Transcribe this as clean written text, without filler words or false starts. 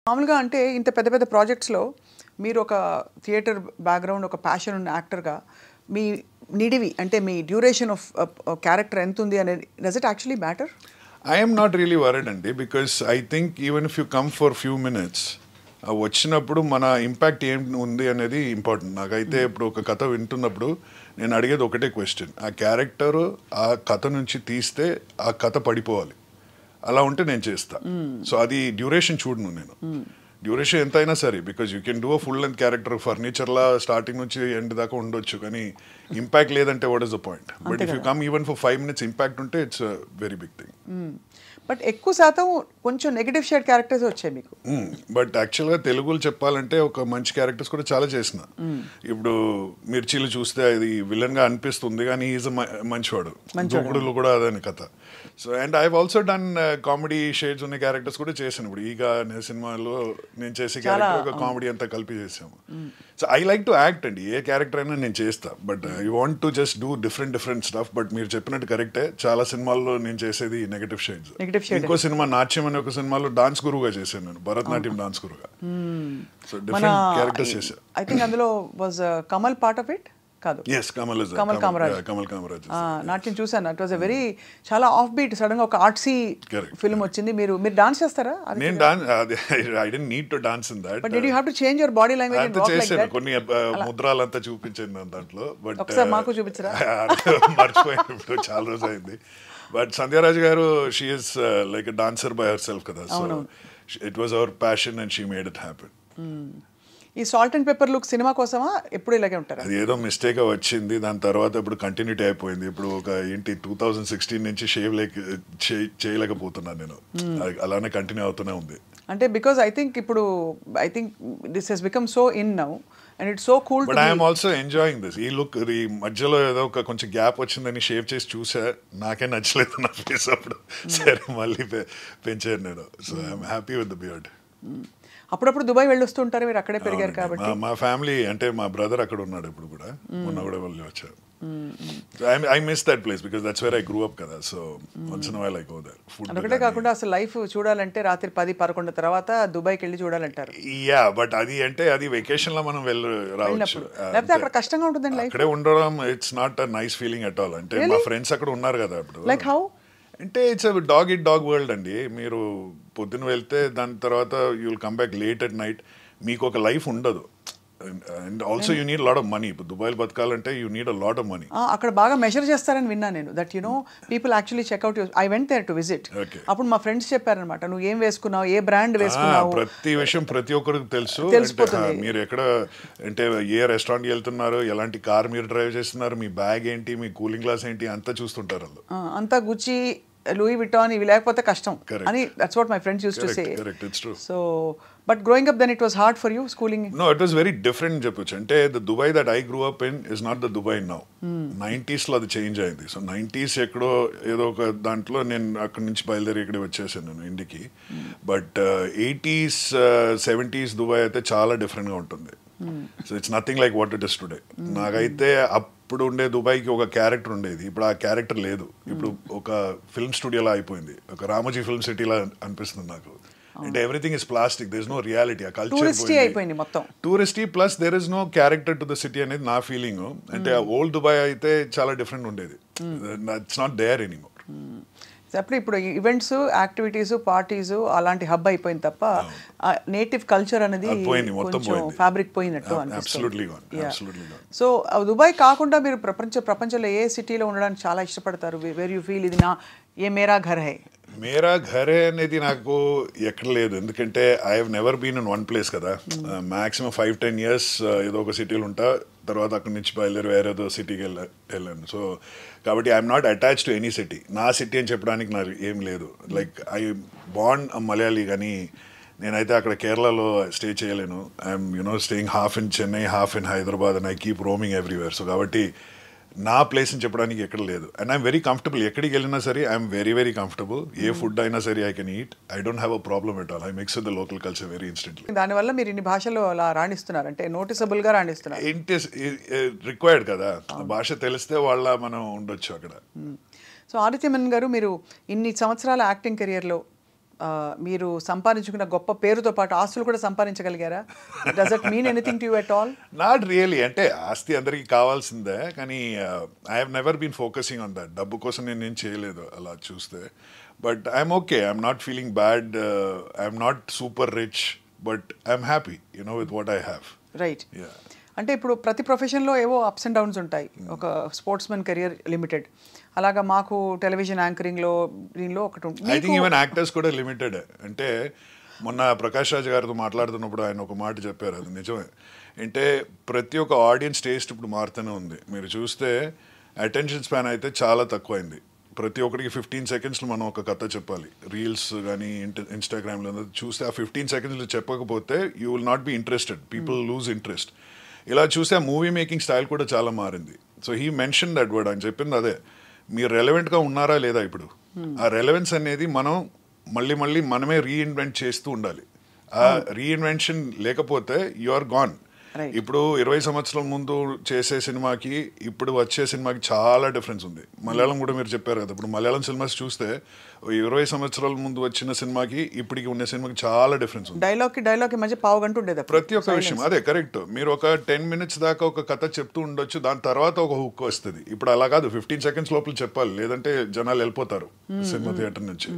మామూలుగా అంటే ఇంత పెద్ద పెద్ద ప్రాజెక్ట్స్లో మీరు ఒక థియేటర్ బ్యాక్గ్రౌండ్ ఒక ప్యాషన్ ఉన్న యాక్టర్గా మీ నిడివి అంటే మీ డ్యూరేషన్ ఆఫ్ క్యారెక్టర్ ఎంత ఉంది అనేది does it actually matter? I am not really worried అండి because I think even if you come for few minutes వచ్చినప్పుడు మన ఇంపాక్ట్ ఏం ఉంది అనేది ఇంపార్టెంట్. నాకైతే ఇప్పుడు ఒక కథ వింటున్నప్పుడు నేను అడిగేది ఒకటే క్వశ్చన్, ఆ క్యారెక్టర్ ఆ కథ నుంచి తీస్తే ఆ కథ పడిపోవాలి, అలా ఉంటే నేను చేస్తా. సో అది డ్యూరేషన్ చూడను నేను, డ్యూరేషన్ ఎంత అయినా సరే, because you can do a full length character ఫర్నిచర్లా స్టార్టింగ్ నుంచి ఎండ్ దాకా ఉండొచ్చు, కానీ ఇంపాక్ట్ లేదంటే what is the point? But if you come even for 5 minutes impact ఉంటే it's very big thing. But ఎక్కువ శాతం కొంచెం నెగటివ్ షేడ్ క్యారెక్టర్స్ వచ్చాయి మీకు. బట్ యాక్చువల్గా తెలుగులో చెప్పాలంటే ఒక మంచి క్యారెక్టర్స్ కూడా చాలా చేసిన. ఇప్పుడు మిర్చీలు చూస్తే అది విలన్గా అనిపిస్తుంది కానీ ఈజ్ మంచివాడు, దూకుడులు కూడా అదని కథ. So and I also done comedy shades ఉన్న క్యారెక్టర్స్ కూడా చేశాను. ఇప్పుడు ఈగ అనే సినిమాలో నేను చేసే క్యారెక్టర్ ఒక కామెడీ అంతా కలిపి చేసాము. So I like to act అండి, ఏ క్యారెక్టర్ అయినా నేను చేస్తా, but I want to just do different stuff. But మీరు చెప్పినట్టు కరెక్టే, చాలా సినిమాల్లో నేను చేసేది నెగటివ్ షేడ్స్. ఇంకో సినిమా నాట్యం అనే ఒక సినిమాలో డాన్స్ గురువుగా చేశాను నేను, భరతనాట్యం డాన్స్ గురువుగా. సో డిఫరెంట్ క్యారెక్టర్స్ చేశాను. ఐ థింక్ అందులో was Kamal part of it కాదు? yes కమల్ కామరాజ్ నాట్యం చూసాను. ఇట్ వాజ్ ఎ వెరీ చాలా ఆఫ్ బీట్, సడన్ గా ఒక ఆర్ట్సీ ఫిల్మ్ వచ్చింది. మీరు డాన్స్ చేస్తారా? నేను dance I didn't need to dance in that, but did you have to change your body language and walk like that? కొన్ని ముద్రలంతా చూపించాను దాంట్లో, బట్ ఒకసారి మాకు చూపించరా? మర్చిపోయాను, ఇప్పుడు చాలా రోజు అయింది. బట్ సంధ్యారాజ్ గారు she is like a dancer by herself కదా, so it was our passion and she made it happen. ఈ salt and pepper look cinema కోసమా ఎప్పుడు ఇలాగే ఉంటారా? అది ఏదో మిస్టేక్ వచ్చింది, దాని తర్వాత ఇప్పుడు కంటిన్యూటీ అయిపోయింది. ఇప్పుడు ఒక 2016 నుంచి షేవ్ చేయలేకపోతున్నాను నేను, అలానే కంటిన్యూ అవుతూనే ఉంది. అంటే బికాజ్ ఐ థింక్ ఇప్పుడు this has become so in now and it's so cool. But I'm also enjoying this. ఈ లుక్ ఈ మధ్యలో ఏదో ఒక కొంచెం గ్యాప్ వచ్చిందని షేవ్ చేసి చూసా, నాకే నచ్చలేదు నా ఫేస్ అప్పుడు. సరే మళ్ళీ పెంచాను నేను. So I'm happy with the beard. అప్పుడప్పుడు దుబాయ్ వెళ్ళొస్తూ ఉంటారు మీరు, అక్కడే పెరిగారు కాబట్టి. మా ఫ్యామిలీ అంటే మా బ్రదర్ అక్కడ ఉన్నాడు ఇప్పుడు కూడా, మొన్న కూడా వెళ్ళి వచ్చారు. I miss that place because that's where I grew up కదా, so once in a while I go there. అదొకటే కాకుండా అసలు లైఫ్ చూడాలంటే రాత్రి 10-11 తర్వాత దుబాయ్కి వెళ్ళి చూడాలంటారు. యా, బట్ అది అంటే అది వెకేషన్ లో మనం వెళ్ళి రావచ్చు, లేకపోతే అక్కడ కష్టంగా ఉంటుందండి లైఫ్. అక్కడే ఉండడం it's not a nice feeling at all. అంటే మా ఫ్రెండ్స్ అక్కడ ఉన్నారు కదా ఇప్పుడు. Like how? అంటే it's dog eat dog world అండి. మీరు పొద్దున వెళ్తే దాని తర్వాత you will come back late at night, మీకు ఒక లైఫ్ ఉండదు. And also you need lot of money. ఇప్పుడు దుబాయ్ బతకాలంటే you need a lot of money. అక్కడ బాగా మెజర్ చేస్తారని విన్నా నేను, that you know people actually checkout. I went there to visit. అప్పుడు మా ఫ్రెండ్స్ చెప్పారనమాట, నువ్వు ఏం వేసుకున్నావు, ఏ బ్రాండ్ వేసుకున్నావు, ప్రతి విషయం ప్రతి ఒక్కరికి తెలుసు. మీరు ఎక్కడ అంటే ఏ రెస్టారెంట్కి వెళ్తున్నారు, ఎలాంటి కార్ మీరు డ్రైవ్ చేస్తున్నారు, మీ బ్యాగ్ ఏంటి, మీ కూలింగ్ గ్లాస్ ఏంటి, అంతా చూస్తుంటారు వాళ్ళు. అంతా గుచ్చి లూయి విటాన్ ఇవి లేకపోతే కష్టం అని. That's what my friends used to say. So but growing up then it was hard for you schooling? No, it was very different చెప్పొచ్చు. అంటే the Dubai that I grew up in is not the Dubai now. 90s లో అది change అయింది. So 90s ఎక్కడో ఏదో ఒక దాంట్లో నేను అక్కడి నుంచి బయలుదేరి ఇక్కడ వచ్చేసాను నేను ఇండికి. బట్ 80s 70s దుబాయ్ అయితే చాలా డిఫరెంట్గా ఉంటుంది. So it's nothing like what it is today. నాకైతే ఇప్పుడు ఉండే దుబాయ్కి ఒక క్యారెక్టర్ ఉండేది, ఇప్పుడు ఆ క్యారెక్టర్ లేదు. ఇప్పుడు ఒక ఫిల్మ్ స్టూడియోలా అయిపోయింది, ఒక రామోజీ ఫిల్మ్ సిటీలా అనిపిస్తుంది నాకు. అంటే everything is plastic, there is no reality. ఆ కల్చర్ అయిపోయింది మొత్తం touristy, plus there is no character to the city అనేది నా ఫీలింగ్. అంటే ఓల్డ్ దుబాయ్ అయితే చాలా డిఫరెంట్ ఉండేది, ఇట్స్ నాట్ దేర్ ఎనీమోర్. ఇప్పుడు ఈవెంట్స్, యాక్టివిటీస్, పార్టీస్ అలాంటి హబ్ అయిపోయింది తప్ప నేటివ్ కల్చర్ అనేది కొంచెం ఫ్యాబ్రిక్ పోయినట్టు అనిపిస్తుంది. సో దుబాయ్ కాకుండా మీరు ప్రపంచంలో ఏ సిటీలో ఉండడానికి చాలా ఇష్టపడతారు? వేర్ యూ ఫీల్ ఇది నా ఏ మేరా ఘర్ హై? మేరా ఘరే అనేది నాకు ఎక్కడ లేదు, ఎందుకంటే I have never been in one place కదా. మ్యాక్సిమం 5-10 years ఏదో ఒక సిటీలో ఉంటా, తర్వాత అక్కడి నుంచి బయలుదేరి వేరేదో సిటీకి వెళ్ళాను. సో కాబట్టి I'm not attach to any city. నా సిటీ అని చెప్పడానికి నాకు ఏం లేదు. లైక్ ఐ బార్న్ మలయాళీ, కానీ నేనైతే అక్కడ కేరళలో స్టే చేయలేను. I'm staying half in Chennai, half in Hyderabad, and I keep roaming everywhere. So కాబట్టి నా ప్లేస్ అని చెప్పడానికి ఎక్కడ లేదు. And I'm very comfortable. ఎక్కడికి వెళ్ళినా సరే I'm very comfortable. A food అయినా సరే I can eat. I don't have a problem at all. I mix with the local culture very instantly. దానివల్ల మీరు ఇన్ని భాషలు అలా రాణిస్తున్నారు అంటే నోటిసబుల్ గా రాణిస్తున్నారు. ఇట్ ఈస్ రిక్వైర్డ్ కదా, భాష తెలిస్తే వాళ్ళ మనం ఉండొచ్చు అక్కడ. సో ఆదిత్య మెనన్ గారు, మీరు ఇన్ని సంవత్సరాల యాక్టింగ్ కెరియర్లో మీరు సంపాదించుకున్న గొప్ప పేరుతో పాటు ఆస్తులు కూడా సంపాదించగలిగారా? Does it mean anything to you at all? Not really. అంటే ఆస్తి అందరికీ కావాల్సిందే, కానీ I have never been focusing on that. డబ్బు కోసం నేను చేయలేదు అలా చూస్తే. But I'm okay, I'm not feeling bad, I'm not super rich, but I'm happy with what I have. Right. అంటే ఇప్పుడు ప్రతి ప్రొఫెషన్లో ఏవో అప్స్ అండ్ డౌన్స్ ఉంటాయి. ఒక స్పోర్ట్స్మెన్ కెరియర్ లిమిటెడ్, అలాగా మాకు టెలివిజన్ యాంకరింగ్లో దీనిలో ఒకటి ఉంటుంది. ఐ థింక్ ఈవెన్ యాక్టర్స్ కూడా లిమిటెడ్. అంటే మొన్న ప్రకాష్ రాజ్ గారితో మాట్లాడుతున్నప్పుడు ఆయన ఒక మాట చెప్పారు, అది నిజమే. అంటే ప్రతి ఒక్క ఆడియన్స్ టేస్ట్ ఇప్పుడు మారుతూనే ఉంది. మీరు చూస్తే అటెన్షన్ స్పాన్ అయితే చాలా తక్కువైంది. ప్రతి ఒక్కరికి 15 సెకండ్స్లో మనం ఒక కథ చెప్పాలి. రీల్స్ కానీ ఇన్స్టాగ్రామ్లో చూస్తే ఆ 15 సెకండ్స్లో చెప్పకపోతే you will not be interested, people lose interest. ఇలా చూస్తే ఆ మూవీ మేకింగ్ స్టైల్ కూడా చాలా మారింది. So he mention that word, అని చెప్పింది అదే. మీరు రెలవెంట్గా ఉన్నారా లేదా ఇప్పుడు, ఆ రెలవెన్స్ అనేది మనం మళ్ళీ మనమే రీఇన్వెంట్ చేస్తూ ఉండాలి. ఆ రీఇన్వెన్షన్ లేకపోతే యు ఆర్ గాన్. ఇప్పుడు 20 సంవత్సరాల ముందు చేసే సినిమాకి ఇప్పుడు వచ్చే సినిమాకి చాలా డిఫరెన్స్ ఉంది. మలయాళం కూడా మీరు చెప్పారు కదా, ఇప్పుడు మలయాళం సినిమాస్ చూస్తే 20 సంవత్సరాల ముందు వచ్చిన సినిమాకి ఇప్పటికి ఉన్న సినిమాకి చాలా డిఫరెన్స్ ఉంది. డైలాగ్ మధ్య పావు గంట ఉండేది ప్రతి ఒక్క విషయం. అదే కరెక్ట్. మీరు ఒక 10 మినిట్స్ దాకా ఒక కథ చెప్తూ ఉండొచ్చు, దాని తర్వాత ఒక హుక్ వస్తుంది. ఇప్పుడు అలా కాదు, 15 సెకండ్స్ లోపల చెప్పాలి, లేదంటే జనాలు వెళ్ళిపోతారు సినిమా థియేటర్ నుంచి.